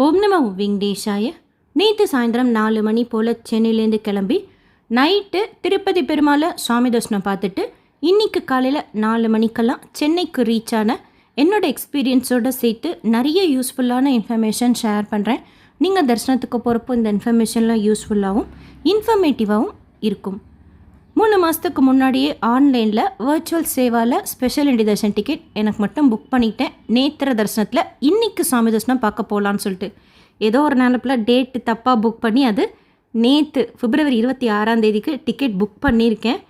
ஓம் நம வெங்கடேஷாய. நேற்று சாயந்தரம் 4 மணி போல் சென்னையிலேருந்து கிளம்பி நைட்டு திருப்பதி பெருமாளை சுவாமி தரிசனம் பார்த்துட்டு இன்றைக்கி காலையில் 4 மணிக்கெல்லாம் சென்னைக்கு ரீச் ஆன என்னோடய எக்ஸ்பீரியன்ஸோடு சேர்த்து நிறைய யூஸ்ஃபுல்லான இன்ஃபர்மேஷன் ஷேர் பண்ணுறேன். நீங்கள் தரிசனத்துக்கு போகிறப்போ இந்த இன்ஃபர்மேஷன்லாம் யூஸ்ஃபுல்லாகவும் இன்ஃபர்மேட்டிவாகவும் இருக்கும். 3 மாதத்துக்கு முன்னாடியே ஆன்லைனில் வர்ச்சுவல் சேவாவில் ஸ்பெஷல் இண்டி தர்ஷன் டிக்கெட் எனக்கு மட்டும் புக் பண்ணிட்டேன். நேத்திர தரிசனத்தில் இன்றைக்கி சாமி தரிசனம் பார்க்க போகலான்னு சொல்லிட்டு ஏதோ ஒரு நிலப்பில் டேட்டு தப்பாக புக் பண்ணி அது நேற்று பிப்ரவரி 26 டிக்கெட் புக் பண்ணியிருக்கேன்.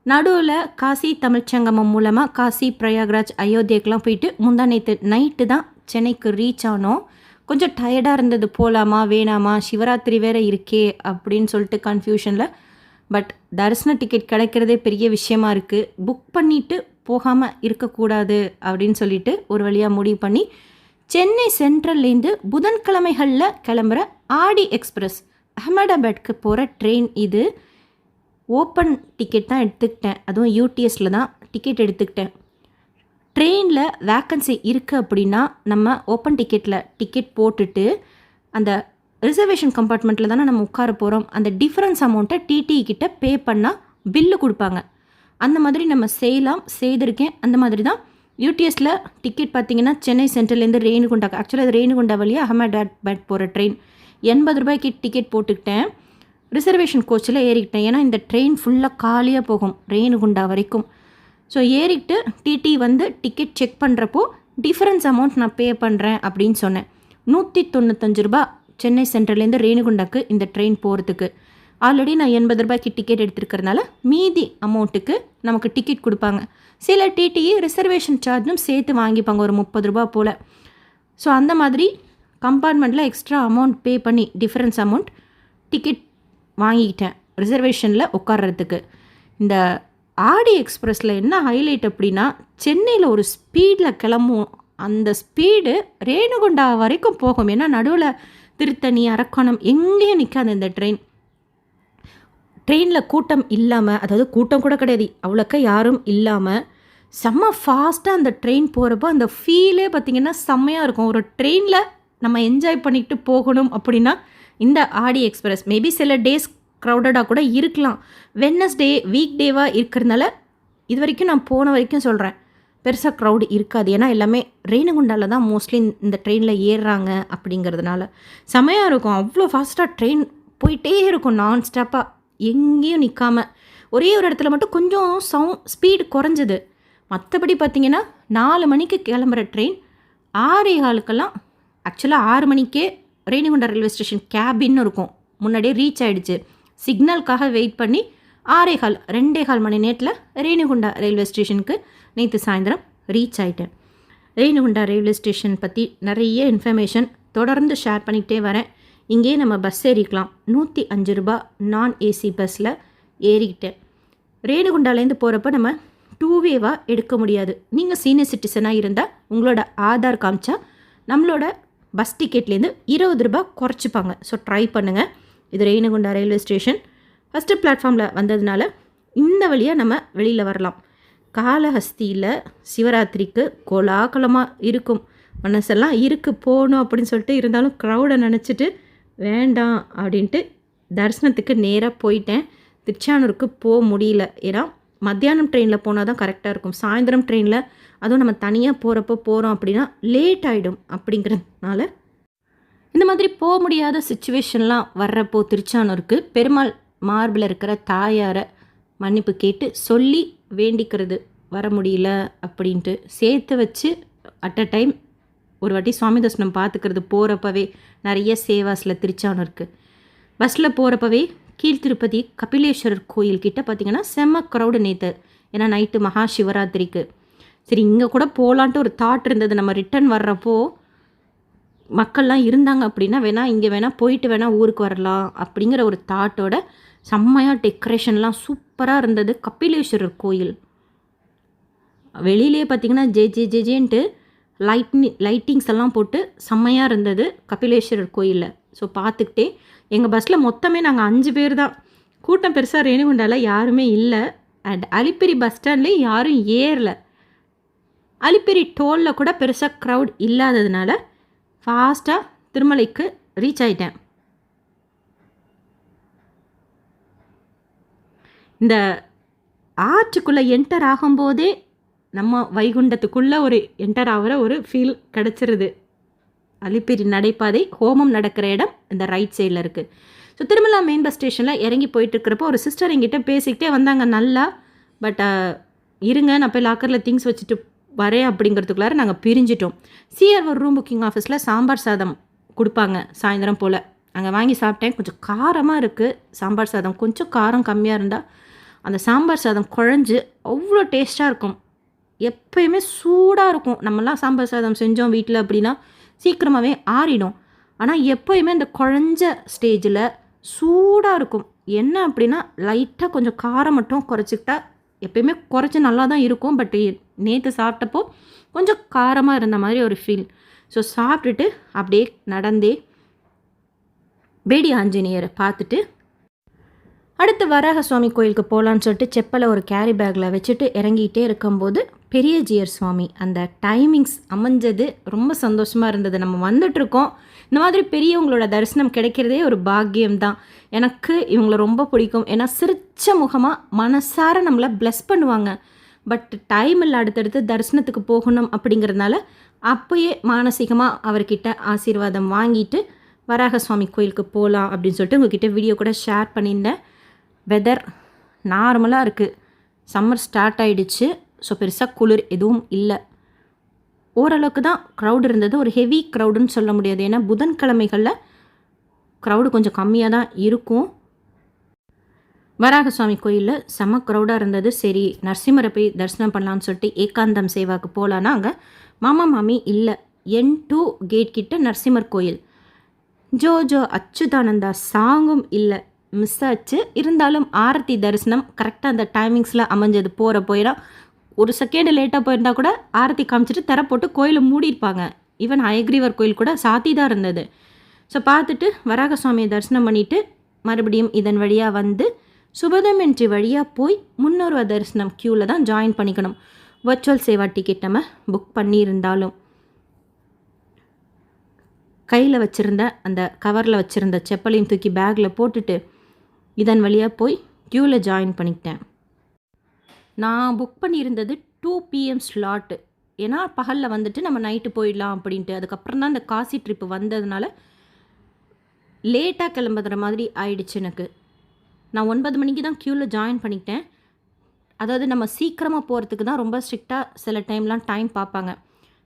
நடுவில் காசி தமிழ்ச்சங்கமம் மூலமாக காசி பிரயாக்ராஜ் அயோத்தியாக்கெலாம் போயிட்டு முந்தா நேற்று நைட்டு தான் சென்னைக்கு ரீச் ஆனோம். கொஞ்சம் டயர்டாக இருந்தது, போகலாமா வேணாமா, சிவராத்திரி வேறு இருக்கே அப்படின்னு சொல்லிட்டு கன்ஃபியூஷனில். பட் தரிசன டிக்கெட் கிடைக்கிறதே பெரிய விஷயமா இருக்குது. புக் பண்ணிவிட்டு போகாமல் இருக்கக்கூடாது அப்படின்னு சொல்லிட்டு ஒரு வழியாக முடிவு பண்ணி சென்னை சென்ட்ரல்லேருந்து புதன்கிழமைகளில் கிளம்புற ஆடி எக்ஸ்பிரஸ் அகமதாபாத்க்கு போகிற ட்ரெயின் இது. ஓப்பன் டிக்கெட் தான் எடுத்துக்கிட்டேன், அதுவும் யூடிஎஸில் தான் டிக்கெட் எடுத்துக்கிட்டேன். ட்ரெயினில் வேக்கன்சி இருக்குது அப்படின்னா நம்ம ஓப்பன் டிக்கெட்டில் டிக்கெட் போட்டுட்டு அந்த ரிசர்வேஷன் கம்பார்ட்மெண்ட்டில் தானே நம்ம உட்கார போகிறோம். அந்த டிஃப்ரென்ஸ் அமௌண்ட்டை டிடி கிட்ட பே பண்ணால் பில்லு கொடுப்பாங்க. அந்த மாதிரி நம்ம செய்திருக்கேன். அந்த மாதிரி தான் யூடிஎஸில் டிக்கெட் பார்த்திங்கன்னா சென்னை சென்ட்ரல்லேருந்து ரேணுகுண்டா, ஆக்சுவலாக அது ரேணுகுண்டா வழியாக அகமதாபாத் போகிற ட்ரெயின் 80 ரூபாய்க்கு டிக்கெட் போட்டுக்கிட்டேன். ரிசர்வேஷன் கோச்சில் ஏறிக்கிட்டேன். ஏன்னா இந்த ட்ரெயின் ஃபுல்லாக காலியாக போகும் ரேணுகுண்டா வரைக்கும். ஸோ ஏறிக்கிட்டு டிடி வந்து டிக்கெட் செக் பண்ணுறப்போ டிஃப்ரென்ஸ் அமௌண்ட் நான் பே பண்ணுறேன் அப்படின்னு சொன்னேன். 195 ரூபா சென்னை சென்ட்ரல்லேருந்து ரேணுகுண்டாக்கு இந்த ட்ரெயின் போகிறதுக்கு. ஆல்ரெடி நான் 80 ரூபாய்க்கு டிக்கெட் எடுத்துருக்கிறதுனால மீதி அமௌண்ட்டுக்கு நமக்கு டிக்கெட் கொடுப்பாங்க. சில டிடிஇ ரிசர்வேஷன் சார்ஜும் சேர்த்து வாங்கிப்பாங்க, ஒரு 30 ரூபா போல். ஸோ அந்த மாதிரி கம்பார்ட்மெண்ட்டில் எக்ஸ்ட்ரா அமௌண்ட் பே பண்ணி டிஃப்ரென்ஸ் அமௌண்ட் டிக்கெட் வாங்கிக்கிட்டேன் ரிசர்வேஷனில் உட்கார்றதுக்கு. இந்த ஆடி எக்ஸ்பிரஸில் என்ன ஹைலைட் அப்படின்னா, சென்னையில் ஒரு ஸ்பீடில் கிளம்பும். அந்த ஸ்பீடு ரேணுகுண்டா வரைக்கும் போகும். ஏன்னா நடுவில் திருத்தணி, அரக்கோணம் எங்கேயும் நிற்காது இந்த ட்ரெயின். ட்ரெயினில் கூட்டம் இல்லாமல், அதாவது கூட்டம் கூட கிடையாது, அவ்வளோக்கா யாரும் இல்லாமல் செம்ம ஃபாஸ்ட்டாக அந்த ட்ரெயின் போகிறப்போ அந்த ஃபீலே பார்த்திங்கன்னா செம்மையாக இருக்கும். ஒரு ட்ரெயினில் நம்ம என்ஜாய் பண்ணிட்டு போகணும் அப்படின்னா இந்த ஆடி எக்ஸ்பிரஸ். மேபி சில டேஸ் க்ரௌடடாக கூட இருக்கலாம். வெட்னஸ்டே வீக் டேவாக இருக்கிறதுனால இது வரைக்கும் நான் போன வரைக்கும் சொல்கிறேன், பெருசாக க்ரௌடு இருக்காது. ஏன்னா எல்லாமே ரேணுகுண்டாவில் தான் மோஸ்ட்லி இந்த ட்ரெயினில் ஏறுறாங்க அப்படிங்கிறதுனால செமையாக இருக்கும். அவ்வளோ ஃபாஸ்ட்டாக ட்ரெயின் போயிட்டே இருக்கும் நான் ஸ்டாப்பாக, எங்கேயும் நிற்காமல். ஒரே ஒரு இடத்துல மட்டும் கொஞ்சம் ஸ்பீடு குறைஞ்சது. மற்றபடி பார்த்திங்கன்னா 4 மணிக்கு கிளம்புற ட்ரெயின் 6:15 ஆக்சுவலாக 6 மணிக்கே ரேணுகுண்டா ரயில்வே ஸ்டேஷன் கேபின்னு இருக்கும், முன்னாடியே ரீச் ஆகிடுச்சு. சிக்னலுக்காக வெயிட் பண்ணி 2.25 மணி நேரத்தில் ரேணுகுண்டா ரயில்வே ஸ்டேஷனுக்கு நேற்று சாயந்தரம் ரீச் ஆகிட்டேன். ரேணுகுண்டா ரயில்வே ஸ்டேஷன் பற்றி நிறைய இன்ஃபர்மேஷன் தொடர்ந்து ஷேர் பண்ணிக்கிட்டே வரேன். இங்கேயே நம்ம பஸ் ஏறிக்கலாம். 105 ரூபா நான் ஏசி பஸ்ஸில் ஏறிக்கிட்டேன். ரேணுகுண்டாலேருந்து போகிறப்ப நம்ம 2-வேவாக எடுக்க முடியாது. நீங்கள் சீனியர் சிட்டிசனாக இருந்தால் உங்களோட ஆதார் காமிச்சா நம்மளோட பஸ் டிக்கெட்லேருந்து 20 ரூபா குறைச்சிப்பாங்க. ஸோ ட்ரை பண்ணுங்கள். இது ரேணுகுண்டா ரயில்வே ஸ்டேஷன். ஃபஸ்ட்டு பிளாட்ஃபார்மில் வந்ததுனால இந்த வழியாக நம்ம வெளியில் வரலாம். காளஹஸ்தியில் சிவராத்திரிக்கு கோலாகலமாக இருக்கும். மனசெல்லாம் இருக்குது போகணும் அப்படின்னு சொல்லிட்டு, இருந்தாலும் க்ரௌடை நினச்சிட்டு வேண்டாம் அப்படின்ட்டு தரிசனத்துக்கு நேராக போயிட்டேன். திருச்சானூருக்கு போக முடியல. ஏன்னா மத்தியானம் ட்ரெயினில் போனால் தான் கரெக்டாக இருக்கும். சாயந்தரம் ட்ரெயினில் அதுவும் நம்ம தனியாக போகிறோம் அப்படின்னா லேட் ஆகிடும். அப்படிங்கிறதுனால இந்த மாதிரி போக முடியாத சுச்சுவேஷன்லாம் வர்றப்போ திருச்சானூருக்கு பெருமாள் மார்பில் இருக்கிற தாயாரை மன்னிப்பு கேட்டு சொல்லி வேண்டிக்கிறது, வர முடியல அப்படின்ட்டு சேர்த்து வச்சு அட் அ டைம் ஒரு வாட்டி சுவாமி தரிசனம் பார்த்துக்கிறது. போகிறப்பவே நிறைய சேவாஸில் திருச்சானூருக்கு பஸ்ஸில் போகிறப்பவே கீழ்த்திருப்பதி கபிலேஸ்வரர் கோயில்கிட்ட பார்த்திங்கன்னா செம்ம க்ரௌடு நேற்று. ஏன்னா நைட்டு மகா சிவராத்திரிக்கு. சரி இங்கே கூட போகலான்ட்டு ஒரு தாட் இருந்தது. நம்ம ரிட்டன் வர்றப்போ மக்கள்லாம் இருந்தாங்க அப்படின்னா இங்கே போயிட்டு ஊருக்கு வரலாம் அப்படிங்கிற ஒரு தாட்டோட செம்மையாக டெக்கரேஷன்லாம் சூப்பராக இருந்தது. கபிலேஸ்வரர் கோயில் வெளியிலே பார்த்திங்கன்னா ஜேன்ட்டு லைட்டிங்ஸ் எல்லாம் போட்டு செம்மையாக இருந்தது கபிலேஸ்வரர் கோயிலில். ஸோ பார்த்துக்கிட்டே எங்கள் பஸ்ஸில் மொத்தமே நாங்கள் 5 பேர் தான். கூட்டம் பெருசாக ரேணுகுண்டாவில் யாருமே இல்லை. அண்ட் அலிப்பிரி பஸ் ஸ்டாண்ட்லேயும் யாரும் ஏறல. அலிப்பிரி டோலில் கூட பெருசாக க்ரௌட் இல்லாததுனால ஃபாஸ்ட்டாக திருமலைக்கு ரீச் ஆயிட்டேன். இந்த ஆர்ச்சுக்குள்ளே என்டர் ஆகும்போதே நம்ம வைகுண்டத்துக்குள்ளே ஒரு என்டர் ஆகிற ஒரு ஃபீல் கிடச்சிருது. அலிப்பிரி நடைபாதை ஹோமம் நடக்கிற இடம் இந்த ரைட் சைடில் இருக்குது. ஸோ திருமலா மெயின் பஸ் ஸ்டேஷனில் இறங்கி போயிட்டுருக்கிறப்போ ஒரு சிஸ்டர் எங்கிட்ட பேசிக்கிட்டே வந்தாங்க நல்லா. பட் இருங்க நான் போய் லாக்கரில் திங்ஸ் வச்சுட்டு வரேன் அப்படிங்கிறதுக்குள்ளார நாங்கள் பிரிஞ்சிட்டோம். சிஆர் ஒரு ரூம் புக்கிங் ஆஃபீஸில் சாம்பார் சாதம் கொடுப்பாங்க சாயந்தரம் போல். அங்கே வாங்கி சாப்பிட்டேன். கொஞ்சம் காரமாக இருக்குது சாம்பார் சாதம். கொஞ்சம் காரம் கம்மியாக இருந்தால் அந்த சாம்பார் சாதம் குழஞ்சு அவ்வளோ டேஸ்ட்டாக இருக்கும். எப்போயுமே சூடாக இருக்கும். நம்மலாம் சாம்பார் சாதம் செஞ்சோம் வீட்டில் அப்படின்னா சீக்கிரமாகவே ஆறிடும். ஆனால் எப்போயுமே இந்த குழஞ்ச ஸ்டேஜில் சூடாக இருக்கும். என்ன அப்படின்னா லைட்டாக கொஞ்சம் காரம் மட்டும் குறைச்சிக்கிட்டா எப்போயுமே குறைச்சி நல்லா தான் இருக்கும். பட் நேற்று சாப்பிட்டப்போ கொஞ்சம் காரமாக இருந்த மாதிரி ஒரு ஃபீல். ஸோ சாப்பிட்டுட்டு அப்படியே நடந்தே பேடி ஆஞ்சநேயரை பார்த்துட்டு அடுத்து வராக சுவாமி கோயிலுக்கு போகலான்னு சொல்லிட்டு செப்பலை ஒரு கேரி பேக்கில் வச்சுட்டு இறங்கிட்டே இருக்கும்போது பெரிய ஜியர் சுவாமி அந்த டைமிங்ஸ் அமைஞ்சது ரொம்ப சந்தோஷமாக இருந்தது. நம்ம வந்துட்ருக்கோம், இந்த மாதிரி பெரியவங்களோட தரிசனம் கிடைக்கிறதே ஒரு பாக்கியம்தான். எனக்கு இவங்களை ரொம்ப பிடிக்கும். ஏன்னா சிரிச்ச முகமாக மனசார நம்மளை ப்ளஸ் பண்ணுவாங்க. பட் டைம் இல்லை, அடுத்தடுத்து தரிசனத்துக்கு போகணும் அப்படிங்கிறதுனால அப்போயே மானசீகமாக அவர்கிட்ட ஆசீர்வாதம் வாங்கிட்டு வராக சுவாமி கோயிலுக்கு போகலாம் அப்படின்னு சொல்லிட்டு உங்ககிட்ட வீடியோ கூட ஷேர் பண்ணியிருந்தேன். வெதர் நார்மலாக இருக்குது. சம்மர் ஸ்டார்ட் ஆகிடுச்சு. ஸோ பெருசாக குளிர் எதுவும் இல்லை. ஓரளவுக்கு தான் க்ரௌடு இருந்தது. ஒரு ஹெவி க்ரௌடுன்னு சொல்ல முடியாது. ஏன்னா புதன்கிழமைகளில் க்ரௌடு கொஞ்சம் கம்மியாக தான் இருக்கும். வராக சுவாமி கோயிலில் செம க்ரௌடாக இருந்தது. சரி நரசிம்மரை போய் தரிசனம் பண்ணலான்னு சொல்லிட்டு ஏகாந்தம் சேவாவுக்கு போகலான்னா அங்கே மாமா மாமி இல்லை. N2 கேட் கிட்ட நரசிம்மர் கோயில். ஜோ அச்சுதானந்தா சாங்கும் இல்லை, மிஸ் ஆச்சு. இருந்தாலும் ஆரத்தி தரிசனம் கரெக்டாக அந்த டைமிங்ஸில் அமைஞ்சது. போகிற போயிடா ஒரு செகண்டு லேட்டாக போயிருந்தா கூட ஆரத்தி காமிச்சிட்டு திற போட்டு கோயிலை மூடியிருப்பாங்க. ஈவன் ஹயக்ரீவர் கோயில் கூட சாத்தி தான் இருந்தது. ஸோ பார்த்துட்டு வராக சுவாமியை தரிசனம் பண்ணிவிட்டு மறுபடியும் இதன் வழியாக வந்து சுபதமென்ட்ரி வழியாக போய் 300 தரிசனம் க்யூவில் தான் ஜாயின் பண்ணிக்கணும். வர்ச்சுவல் சேவா டிக்கெட் நம்ம புக் பண்ணியிருந்தாலும் கையில் வச்சுருந்த அந்த கவரில் வச்சுருந்த செப்பலையும் தூக்கி பேக்கில் போட்டுட்டு இதன் வழியாக போய் க்யூவில் ஜாயின் பண்ணிக்கிட்டேன். நான் புக் பண்ணியிருந்தது 2 PM ஸ்லாட்டு. ஏன்னா பகலில் வந்துட்டு நம்ம நைட்டு போயிடலாம் அப்படின்ட்டு. அதுக்கப்புறம் தான் இந்த காசி ட்ரிப்பு வந்ததுனால லேட்டாக கிளம்புற மாதிரி ஆயிடுச்சு எனக்கு. நான் 9 மணிக்கு தான் க்யூவில் ஜாயின் பண்ணிக்கிட்டேன். அதாவது நம்ம சீக்கிரமாக போகிறதுக்கு தான் ரொம்ப ஸ்ட்ரிக்டாக சில டைம்லாம் டைம் பார்ப்பாங்க.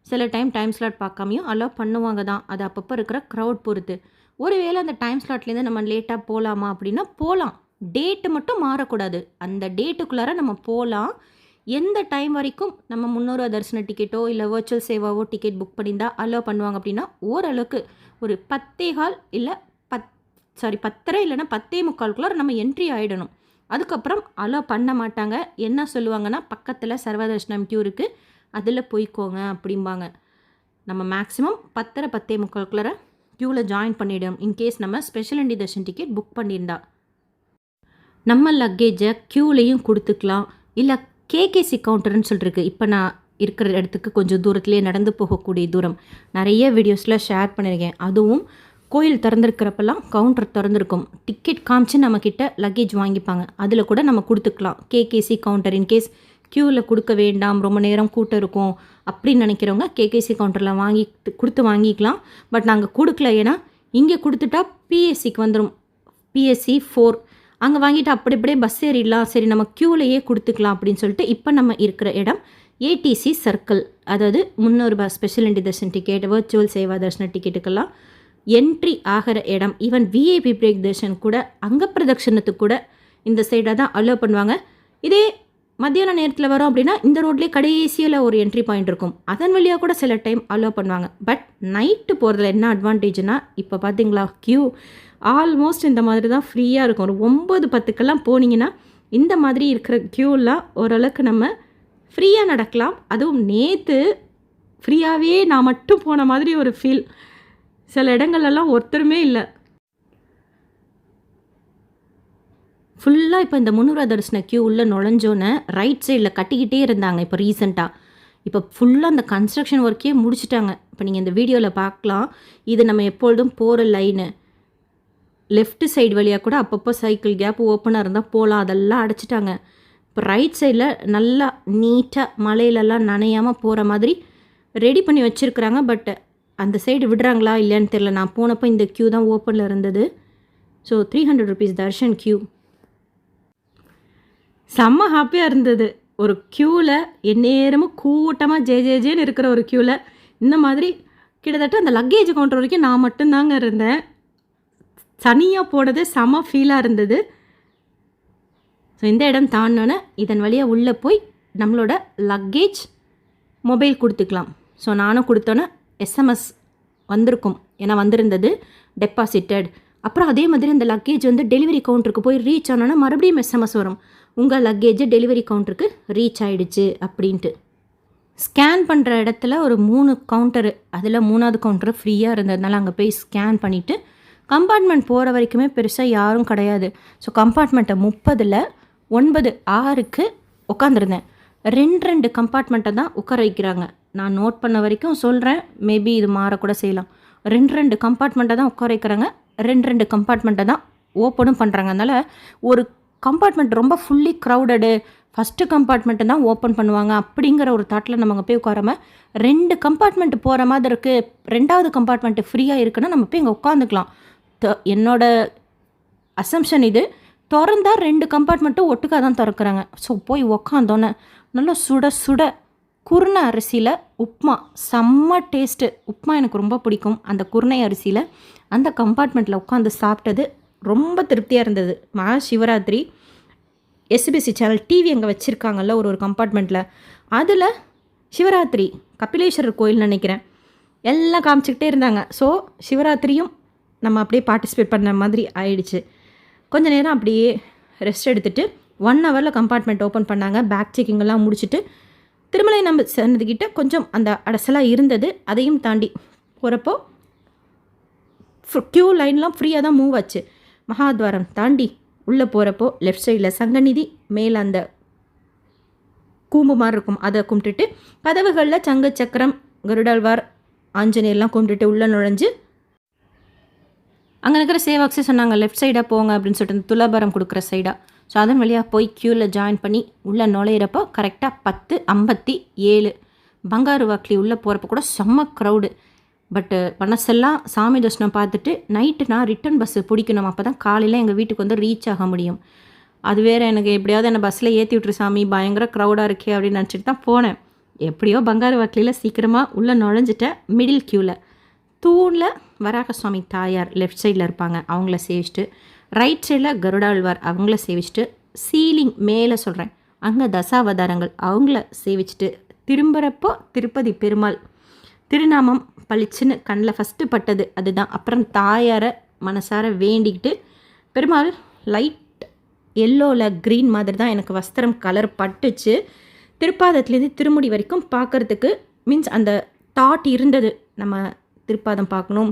சில டைம் ஸ்லாட் பார்க்காமையும் அலோவ் பண்ணுவாங்க தான். அது அப்பப்போ இருக்கிற க்ரௌட் பொறுத்து. ஒருவேளை அந்த டைம் ஸ்லாட்லேருந்து நம்ம லேட்டாக போகலாமா அப்படின்னா போகலாம். டேட்டு மட்டும் மாறக்கூடாது. அந்த டேட்டுக்குள்ளார நம்ம போகலாம். எந்த டைம் வரைக்கும் நம்ம 300 தரிசன டிக்கெட்டோ இல்லை வர்ச்சுவல் சேவாவோ டிக்கெட் புக் பண்ணியிருந்தால் அலோவ் பண்ணுவாங்க அப்படின்னா ஓரளவுக்கு ஒரு 10:15 இல்லை 10:30 இல்லைனா 10:45 நம்ம என்ட்ரி ஆகிடணும். அதுக்கப்புறம் அலோவ் பண்ண மாட்டாங்க. என்ன சொல்லுவாங்கன்னா பக்கத்தில் சர்வதர்ஷனம் க்யூ இருக்குது, அதில் போய்க்கோங்க அப்படிம்பாங்க. நம்ம மேக்ஸிமம் 10:30 10:45 க்யூவில் ஜாயின் பண்ணிவிடும். இன்கேஸ் நம்ம special entry darshan ticket book பண்ணியிருந்தா நம்ம லக்கேஜை க்யூலேயும் கொடுத்துக்கலாம். இல்லை கேகேசி கவுண்டர்னு சொல்லிருக்கு. இப்போ நான் இருக்கிற இடத்துக்கு கொஞ்சம் தூரத்துலேயே நடந்து போகக்கூடிய தூரம் நிறைய வீடியோஸில் ஷேர் பண்ணியிருக்கேன். அதுவும் கோயில் திறந்துருக்கிறப்பெல்லாம் கவுண்டர் திறந்துருக்கும். டிக்கெட் காமிச்சு நம்மக்கிட்ட லக்கேஜ் வாங்கிப்பாங்க. அதில் கூட நம்ம கொடுத்துக்கலாம். கேகேசி கவுண்டர் இன்கேஸ் க்யூவில் கொடுக்க வேண்டாம், ரொம்ப நேரம் கூட்டம் இருக்கும் அப்படின்னு நினைக்கிறவங்க கேகேசி கவுண்டரில் வாங்கிக்கலாம். பட் நாங்கள் கொடுக்கல. ஏன்னா இங்கே கொடுத்துட்டா பிஎஸ்சிக்கு வந்துடும். பிஎஸ்சி 4 அங்கே வாங்கிட்டு அப்படியே பஸ் ஏறிடலாம். சரி நம்ம க்யூவிலையே கொடுத்துக்கலாம் அப்படின்னு சொல்லிட்டு இப்போ நம்ம இருக்கிற இடம் ஏடிசி சர்க்கிள். அதாவது 300 special entry darshan ticket, virtual seva தர்ஷன டிக்கெட்டுக்கெல்லாம் என்ட்ரி ஆகிற இடம். ஈவன் விஐபி பிரேக் தர்ஷன் கூட அங்க பிரதட்சணத்துக்கு கூட இந்த சைடாக தான் அலோவ் பண்ணுவாங்க. இதே மத்தியான நேரத்தில் வரோம் அப்படின்னா இந்த ரோட்லேயே கடைசியில் ஒரு என்ட்ரி பாயிண்ட் இருக்கும். அதன் வழியாக கூட சில டைம் அலோவ் பண்ணுவாங்க. பட் நைட்டு போகிறதுல என்ன அட்வான்டேஜ்னால் இப்போ பார்த்தீங்களா க்யூ ஆல்மோஸ்ட் இந்த மாதிரி தான் ஃப்ரீயாக இருக்கும். ஒரு 9-10 போனீங்கன்னா இந்த மாதிரி இருக்கிற க்யூலாம் ஓரளவுக்கு நம்ம ஃப்ரீயாக நடக்கலாம். அதுவும் நேற்று ஃப்ரீயாகவே நான் மட்டும் போன மாதிரி ஒரு ஃபீல். சில இடங்கள்லாம் ஒருத்தருமே இல்லை. ஃபுல்லாக இப்போ இந்த 300 தரிசன க்யூ உள்ளே நுழைஞ்சோன்னே ரைட் சைடில் கட்டிக்கிட்டே இருந்தாங்க. இப்போ ரீசெண்டாக இப்போ ஃபுல்லாக அந்த கன்ஸ்ட்ரக்ஷன் ஒர்க்கே முடிச்சிட்டாங்க. இப்போ நீங்கள் இந்த வீடியோவில் பார்க்கலாம். இது நம்ம எப்பொழுதும் போகிற லைனு. லெஃப்ட் சைடு வழியாக கூட அப்பப்போ சைக்கிள் கேப் ஓப்பனாக இருந்தால் போகலாம். அதெல்லாம் அடைச்சிட்டாங்க. இப்போ ரைட் சைடில் நல்லா நீட்டாக மலையிலலாம் நனையாமல் போகிற மாதிரி ரெடி பண்ணி வச்சுருக்குறாங்க. பட் அந்த சைடு விடுறாங்களா இல்லையான்னு தெரில. நான் போனப்போ இந்த க்யூ தான் ஓப்பனில் இருந்தது. So 300 rupees Darshan Q. செம்ம ஹாப்பியாக இருந்தது. ஒரு க்யூவில் எந்நேரமும் கூட்டமாக ஜேன்னு இருக்கிற ஒரு க்யூவில் இந்த மாதிரி கிட்டத்தட்ட அந்த லக்கேஜ் கவுண்டர் வரைக்கும் நான் மட்டும்தாங்க இருந்தேன். தனியாக போனது செம்ம ஃபீலாக இருந்தது. ஸோ இந்த இடம் தாண்டினோன்னே இதன் வழியாக உள்ளே போய் நம்மளோட லக்கேஜ் மொபைல் கொடுத்துக்கலாம். ஸோ நானும் கொடுத்தோன்னே எஸ்எம்எஸ் வந்திருக்கும். ஏன்னா வந்திருந்தது டெபாசிட்டட். அப்புறம் அதே மாதிரி அந்த லக்கேஜ் வந்து டெலிவரி கவுண்டருக்கு போய் ரீச் ஆனோன்னா மறுபடியும் எஸ்எம்எஸ் வரும், உங்கள் லக்கேஜ் டெலிவரி கவுண்டருக்கு ரீச் ஆகிடுச்சு அப்படின்ட்டு. ஸ்கேன் பண்ணுற இடத்துல ஒரு 3 கவுண்டரு, அதில் 3வது கவுண்டரு ஃப்ரீயாக இருந்ததுனால அங்கே போய் ஸ்கேன் பண்ணிவிட்டு கம்பார்ட்மெண்ட் போகிற வரைக்குமே பெருசாக யாரும் கிடையாது. ஸோ கம்பார்ட்மெண்ட்டை 30ல் 9:06க்கு உட்காந்துருந்தேன். 2 கம்பார்ட்மெண்ட்டை தான் உட்கார வைக்கிறாங்க. நான் நோட் பண்ண வரைக்கும் சொல்கிறேன், மேபி இது மாறக்கூட செய்யலாம். 2 கம்பார்ட்மெண்ட்டை தான் உட்கார வைக்கிறாங்க. 2 கம்பார்ட்மெண்ட்டை தான் ஓப்பனும் பண்ணுறாங்க. அதனால் ஒரு கம்பார்ட்மெண்ட் ரொம்ப ஃபுல்லி க்ரௌடடு, ஃபஸ்ட்டு கம்பார்ட்மெண்ட்டை தான் ஓப்பன் பண்ணுவாங்க அப்படிங்கிற ஒரு தாட்டில் நம்ம அங்கே போய் உட்காராமல் 2 கம்பார்ட்மெண்ட் போகிற மாதிரி இருக்குது, 2வது கம்பார்ட்மெண்ட்டு ஃப்ரீயாக இருக்குன்னா நம்ம போய் இங்கே உட்காந்துக்கலாம். என்னோட அசம்ஷன் இது. திறந்தால் 2 கம்பார்ட்மெண்ட்டும் ஒட்டுக்காக தான் திறக்கிறாங்க. ஸோ போய் உக்காந்தோன்னே நல்லா சுட சுட குருணை அரிசியில் உப்புமா, செம்ம டேஸ்ட்டு. உப்புமா எனக்கு ரொம்ப பிடிக்கும். அந்த குருணை அரிசியில் அந்த கம்பார்ட்மெண்ட்டில் உட்காந்து சாப்பிட்டது ரொம்ப திருப்தியாக இருந்தது. மகா சிவராத்திரி எஸ்பிசி சேனல் டிவி அங்கே வச்சுருக்காங்கல்ல ஒரு கம்பார்ட்மெண்ட்டில், அதில் சிவராத்திரி கபிலேஸ்வரர் கோயில் நினைக்கிறேன் எல்லாம் காமிச்சிக்கிட்டே இருந்தாங்க. ஸோ சிவராத்திரியும் நம்ம அப்படியே பார்ட்டிசிபேட் பண்ண மாதிரி ஆயிடுச்சு. கொஞ்ச நேரம் அப்படியே ரெஸ்ட் எடுத்துகிட்டு 1 ஹவரில் கம்பார்ட்மெண்ட் ஓப்பன் பண்ணாங்க. பேக் செக்கிங்கெல்லாம் முடிச்சுட்டு திருமலை நம்ம சேர்ந்ததுக்கிட்ட கொஞ்சம் அந்த அடசலாக இருந்தது. அதையும் தாண்டி போகிறப்போ க்யூ லைன்லாம் ஃப்ரீயாக தான் மூவ் ஆச்சு. மகாத்வாரம் தாண்டி உள்ளே போகிறப்போ லெஃப்ட் சைடில் சங்கநிதி மேலே அந்த கூம்பு மாதிரி இருக்கும், அதை கும்பிட்டுட்டு கதவுகளில் சங்கு சக்கரம் கருடாழ்வார் ஆஞ்சநேயர்லாம் கும்பிட்டுட்டு உள்ளே நுழைஞ்சு அங்கே இருக்கிற சேவாக்ஸே சொன்னாங்க லெஃப்ட் சைடாக போங்க அப்படின்னு சொல்லிட்டு, துலாபாரம் கொடுக்குற சைடாக. ஸோ அதன் வழியாக போய் க்யூவில் ஜாயின் பண்ணி உள்ளே நுழையிறப்போ கரெக்டாக 10:57 பங்காரு வாக்லி உள்ளே போகிறப்ப கூட செம்ம க்ரௌடு. பட்டு மனசெல்லாம் சாமி தர்ஷனம் பார்த்துட்டு நைட்டு நான் ரிட்டன் பஸ்ஸு பிடிக்கணும். அப்போ தான் காலையில் எங்கள் வீட்டுக்கு வந்து ரீச் ஆக முடியும். அது வேறு எனக்கு எப்படியாவது என்னை பஸ்ஸில் ஏற்றி விட்ரு சாமி, பயங்கர க்ரௌடாக இருக்கே அப்படின்னு நினச்சிட்டு தான் போனேன். எப்படியோ பங்காரு வாக்லியில் சீக்கிரமாக உள்ளே நுழைஞ்சிட்டேன். மிடில் க்யூவில் தூணில் வராக சுவாமி தாயார் லெஃப்ட் சைடில் இருப்பாங்க, அவங்கள சேவிச்சுட்டு ரைட் சைடில் கருடாழ்வார் அவங்கள சேவிச்சுட்டு சீலிங் மேலே சொல்கிறேன் அங்கே தசாவதாரங்கள் அவங்கள சேவிச்சுட்டு திரும்புகிறப்போ திருப்பதி பெருமாள் திருநாமம் பளிச்சுன்னு கண்ணில் ஃபஸ்ட்டு பட்டது அதுதான். அப்புறம் தாயாரை மனசார வேண்டிக்கிட்டு பெருமாள் லைட் எல்லோவில் க்ரீன் மாதிரி தான் எனக்கு வஸ்திரம் கலர் பட்டுச்சு. திருப்பாதத்துலேருந்து திருமுடி வரைக்கும் பார்க்குறதுக்கு மீன்ஸ் அந்த தாட் இருந்தது, நம்ம திருப்பாதம் பார்க்கணும்,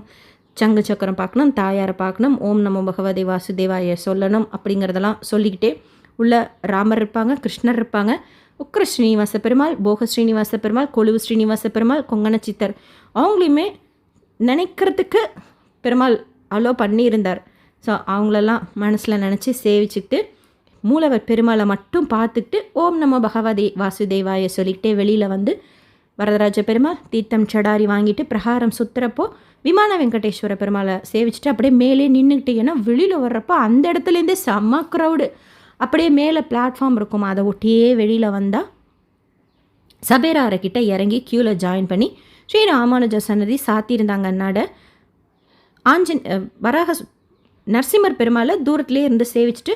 சங்கு சக்கரம் பார்க்கணும், தாயாரை பார்க்கணும், ஓம் நமோ பகவதே வாசுதேவாய சொல்லணும் அப்படிங்கிறதெல்லாம் சொல்லிக்கிட்டே உள்ள ராமர் இருப்பாங்க, கிருஷ்ணர் இருப்பாங்க, உக்ர ஸ்ரீனிவாச பெருமாள், போக ஸ்ரீனிவாச பெருமாள், கொலுவு ஸ்ரீனிவாச பெருமாள், கொங்கண சித்தர் அவங்களையுமே நினைக்கிறதுக்கு பெருமாள் அலோ பண்ணியிருந்தார். ஸோ அவங்களெல்லாம் மனசில் நினச்சி சேவிச்சுக்கிட்டு மூலவர் பெருமாளை மட்டும் பார்த்துக்கிட்டு ஓம் நமோ பகவதே வாசுதேவாய சொல்லிக்கிட்டே வெளியில் வந்து வரதராஜ பெருமாள் தீர்த்தம் சடாரி வாங்கிட்டு பிரகாரம் சுற்றுறப்போ விமான வெங்கடேஸ்வர பெருமாளை சேவிச்சுட்டு அப்படியே மேலே நின்றுக்கிட்டு, ஏன்னா வெளியில் வர்றப்போ அந்த இடத்துலேருந்தே செம்ம க்ரௌடு. அப்படியே மேலே பிளாட்ஃபார்ம் இருக்கும், அதை ஒட்டியே வெளியில் வந்தால் சபேராரக்கிட்ட இறங்கி க்யூவில் ஜாயின் பண்ணி ஸ்ரீ ராமானுஜ சன்னதி சாத்தியிருந்தாங்க. நட வராக நரசிம்மர் பெருமாளை தூரத்துலேயே இருந்து சேவிச்சுட்டு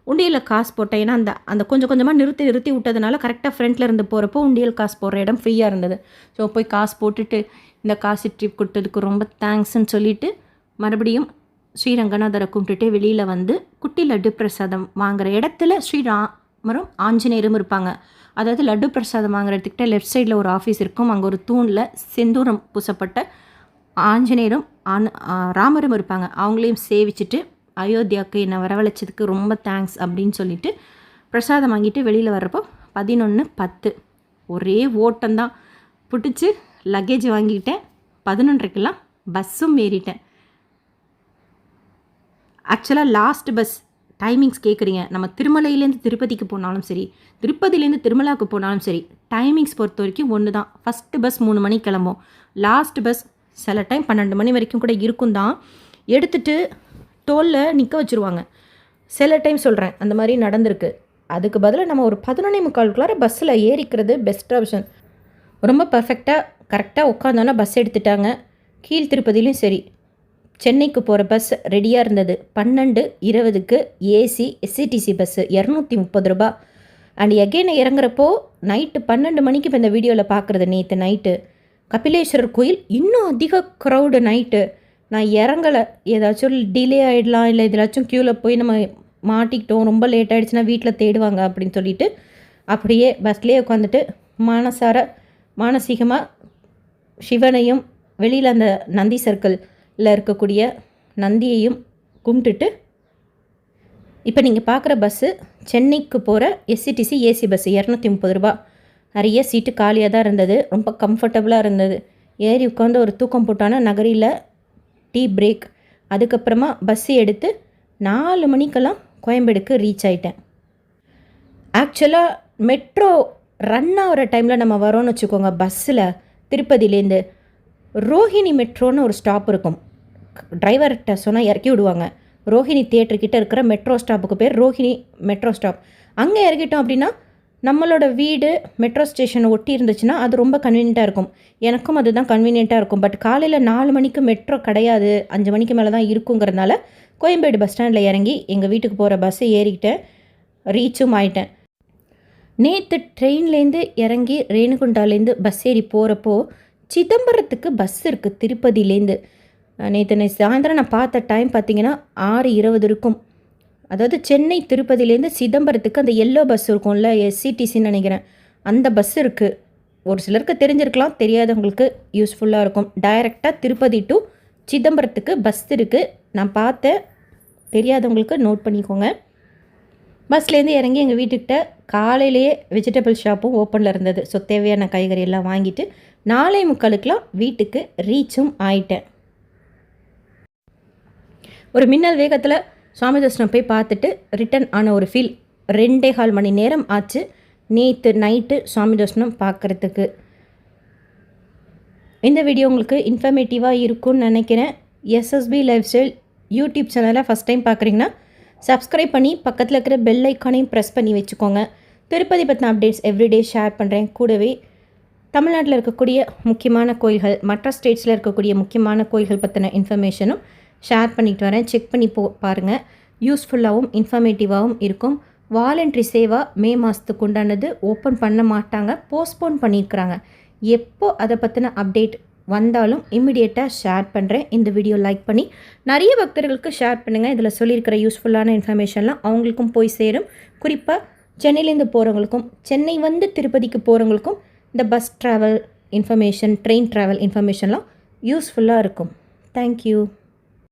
உண்டியலில் காசு போட்டேன். ஏன்னா அந்த கொஞ்சம் கொஞ்சமாக நிறுத்தி விட்டதுனால கரெக்டாக ஃப்ரண்ட்டில் இருந்து போகிறப்போ உண்டியல் காசு போடுற இடம் ஃப்ரீயாக இருந்தது. ஸோ போய் காசு போட்டுட்டு இந்த காசு ட்ரிப் கொடுத்ததுக்கு ரொம்ப தேங்க்ஸ்ன்னு சொல்லிவிட்டு மறுபடியும் ஸ்ரீரங்கநாதரை கும்பிட்டுட்டு வெளியில் வந்து குட்டி லட்டு பிரசாதம் வாங்குகிற இடத்துல ஸ்ரீராமரும் ஆஞ்சநேயரும் இருப்பாங்க. அதாவது லட்டு பிரசாதம் வாங்குறதுக்கிட்ட லெஃப்ட் சைடில் ஒரு ஆஃபீஸ் இருக்கும், அங்கே ஒரு தூணில் செந்தூரம் பூசப்பட்ட ஆஞ்சநேயரும் ராமரும் இருப்பாங்க. அவங்களையும் சேவிச்சுட்டு அயோத்தியாவுக்கு என்னை வரவழைச்சதுக்கு ரொம்ப தேங்க்ஸ் அப்படின்னு சொல்லிவிட்டு பிரசாதம் வாங்கிட்டு வெளியில் வர்றப்போ 11:10 ஒரே ஓட்டம்தான். பிடிச்சி லக்கேஜ் வாங்கிக்கிட்டேன். 11:30க்கெல்லாம் பஸ்ஸும் ஏறிட்டேன். ஆக்சுவலாக லாஸ்ட் பஸ் டைமிங்ஸ் கேட்குறீங்க. நம்ம திருமலையிலேருந்து திருப்பதிக்கு போனாலும் சரி, திருப்பதியிலேருந்து திருமலாவுக்கு போனாலும் சரி, டைமிங்ஸ் பொறுத்த வரைக்கும் ஒன்று தான். ஃபஸ்ட்டு பஸ் 3 மணிக்கு கிளம்பும். லாஸ்ட் பஸ் சில டைம் 12 மணி வரைக்கும் கூட இருக்கும் தான். எடுத்துகிட்டு டோலில் நிற்க வச்சுருவாங்க. சில டைம் சொல்கிறேன், அந்த மாதிரி நடந்திருக்கு. அதுக்கு பதிலாக நம்ம ஒரு 11:45 பஸ்ஸில் ஏறிக்கிறது பெஸ்ட் ஆப்ஷன். ரொம்ப பர்ஃபெக்டாக கரெக்டாக உட்காந்தோன்னா பஸ் எடுத்துட்டாங்க. கீழ் திருப்பதிலையும் சரி, சென்னைக்கு போகிற பஸ் ரெடியாக இருந்தது. 12:20க்கு ஏசி எஸ்சிடிசி பஸ்ஸு 230 ரூபா. அண்ட் எகெயின் இறங்குறப்போ நைட்டு 12 மணிக்கு இப்போ இந்த வீடியோவில் பார்க்குறது. நேற்று நைட்டு கபிலேஸ்வரர் கோயில் இன்னும் அதிக க்ரௌடு நைட்டு. நான் இறங்கலை, ஏதாச்சும் டிலே ஆகிடலாம், இல்லை எதாச்சும் க்யூவில் போய் நம்ம மாட்டிக்கிட்டோம், ரொம்ப லேட் ஆகிடுச்சுன்னா வீட்டில் தேடுவாங்க அப்படின்னு சொல்லிட்டு அப்படியே பஸ்லேயே உட்காந்துட்டு மானசீகமாக சிவனையும் வெளியில் அந்த நந்தி சர்க்கிளில் இருக்கக்கூடிய நந்தியையும் கும்பிட்டுட்டு இப்போ நீங்கள் பார்க்குற பஸ்ஸு சென்னைக்கு போகிற எஸ்சிடிசி ஏசி பஸ்ஸு 230 ரூபா. நிறைய சீட்டு காலியாக தான் இருந்தது. ரொம்ப கம்ஃபர்டபுளாக இருந்தது. ஏறி உட்காந்து ஒரு தூக்கம் போட்டான நகரில் டீ பிரேக். அதுக்கப்புறமா பஸ்ஸு எடுத்து 4 மணிக்கெல்லாம் கோயம்பேடுக்கு ரீச் ஆகிட்டேன். ஆக்சுவலாக மெட்ரோ ரன் ஆகிற டைமில் நம்ம வரோன்னு வச்சுக்கோங்க. பஸ்ஸில் திருப்பதியிலேருந்து ரோஹிணி மெட்ரோன்னு ஒரு ஸ்டாப் இருக்கும். டிரைவர்கிட்ட சொன்னால் இறக்கி விடுவாங்க. ரோஹிணி தியேட்டர்கிட்ட இருக்கிற மெட்ரோ ஸ்டாப்புக்கு பேர் ரோஹிணி மெட்ரோ ஸ்டாப். அங்கே இறக்கிட்டோம் அப்படின்னா நம்மளோட வீடு மெட்ரோ ஸ்டேஷனை ஒட்டி இருந்துச்சுன்னா அது ரொம்ப கன்வீனியண்ட்டாக இருக்கும். எனக்கும் அதுதான் கன்வீனியண்ட்டாக இருக்கும். பட் காலையில் 4 மணிக்கு மெட்ரோ கிடையாது, 5 மணிக்கு மேலே தான் இருக்குங்கிறதுனால கோயம்பேடு பஸ் ஸ்டாண்டில் இறங்கி எங்கள் வீட்டுக்கு போகிற பஸ்ஸை ஏறிக்கிட்டேன். ரீச்சும் ஆகிட்டேன். நேற்று ட்ரெயின்லேருந்து இறங்கி ரேணுகுண்டாலேருந்து பஸ் ஏறி போகிறப்போ சிதம்பரத்துக்கு பஸ் இருக்குது திருப்பதியிலேருந்து. நேற்று சாயந்தரம் நான் பார்த்த டைம் பார்த்திங்கன்னா 6:20 இருக்கும். அதாவது சென்னை திருப்பதியிலேருந்து சிதம்பரத்துக்கு அந்த எல்லோ பஸ் இருக்கும்ல, எஸ்சிடிசின்னு நினைக்கிறேன், அந்த பஸ் இருக்குது. ஒரு சிலருக்கு தெரிஞ்சிருக்கலாம், தெரியாதவங்களுக்கு யூஸ்ஃபுல்லாக இருக்கும். டைரெக்டாக திருப்பதி டு சிதம்பரத்துக்கு பஸ் இருக்குது. நான் பார்த்தேன், தெரியாதவங்களுக்கு நோட் பண்ணிக்கோங்க. பஸ்லேருந்து இறங்கி எங்கள் வீட்டுக்கிட்ட காலையிலேயே வெஜிடபிள் ஷாப்பும் ஓப்பனில் இருந்தது. ஸோ தேவையான காய்கறி எல்லாம் வாங்கிட்டு 4:45 வீட்டுக்கு ரீச்சும் ஆயிட்டேன். ஒரு மின்னல் வேகத்தில் சுவாமி தரிசனம் போய் பார்த்துட்டு ரிட்டன் ஆன ஒரு ஃபீல். 2.25 மணி நேரம் ஆச்சு நேற்று நைட்டு சுவாமி தரிசனம் பார்க்குறதுக்கு. இந்த வீடியோ உங்களுக்கு இன்ஃபர்மேட்டிவாக இருக்கும்னு நினைக்கிறேன். எஸ்எஸ்பி லைஃப் ஸ்டைல் யூடியூப் சேனலை ஃபஸ்ட் டைம் பார்க்குறீங்கன்னா சப்ஸ்கிரைப் பண்ணி பக்கத்தில் இருக்கிற பெல் ஐக்கானையும் ப்ரெஸ் பண்ணி வச்சுக்கோங்க. திருப்பதி பற்றின அப்டேட்ஸ் எவ்ரிடே ஷேர் பண்ணுறேன். கூடவே தமிழ்நாட்டில் இருக்கக்கூடிய முக்கியமான கோயில்கள், மற்ற ஸ்டேட்ஸில் இருக்கக்கூடிய முக்கியமான கோயில்கள் பற்றின இன்ஃபர்மேஷனும் ஷேர் பண்ணிட்டு வரேன். செக் பண்ணி பாருங்கள். யூஸ்ஃபுல்லாகவும் இன்ஃபர்மேட்டிவாகவும் இருக்கும். வாலண்ட்ரி சேவா மே மாதத்துக்கு உண்டானது ஓப்பன் பண்ண மாட்டாங்க, போஸ்ட்போன் பண்ணியிருக்கிறாங்க. எப்போ அதை பற்றின அப்டேட் வந்தாலும் இம்மிடியேட்டாக ஷேர் பண்ணுறேன். இந்த வீடியோ லைக் பண்ணி நிறைய பக்தர்களுக்கு ஷேர் பண்ணுங்கள். இதில் சொல்லியிருக்கிற யூஸ்ஃபுல்லான இன்ஃபர்மேஷன்லாம் அவங்களுக்கும் போய் சேரும். குறிப்பாக சென்னையிலேருந்து போகிறவங்களுக்கும், சென்னை வந்து திருப்பதிக்கு போகிறவங்களுக்கும் இந்த bus travel information, train travel இன்ஃபர்மேஷன்லாம் யூஸ்ஃபுல்லாக இருக்கும். தேங்க்யூ.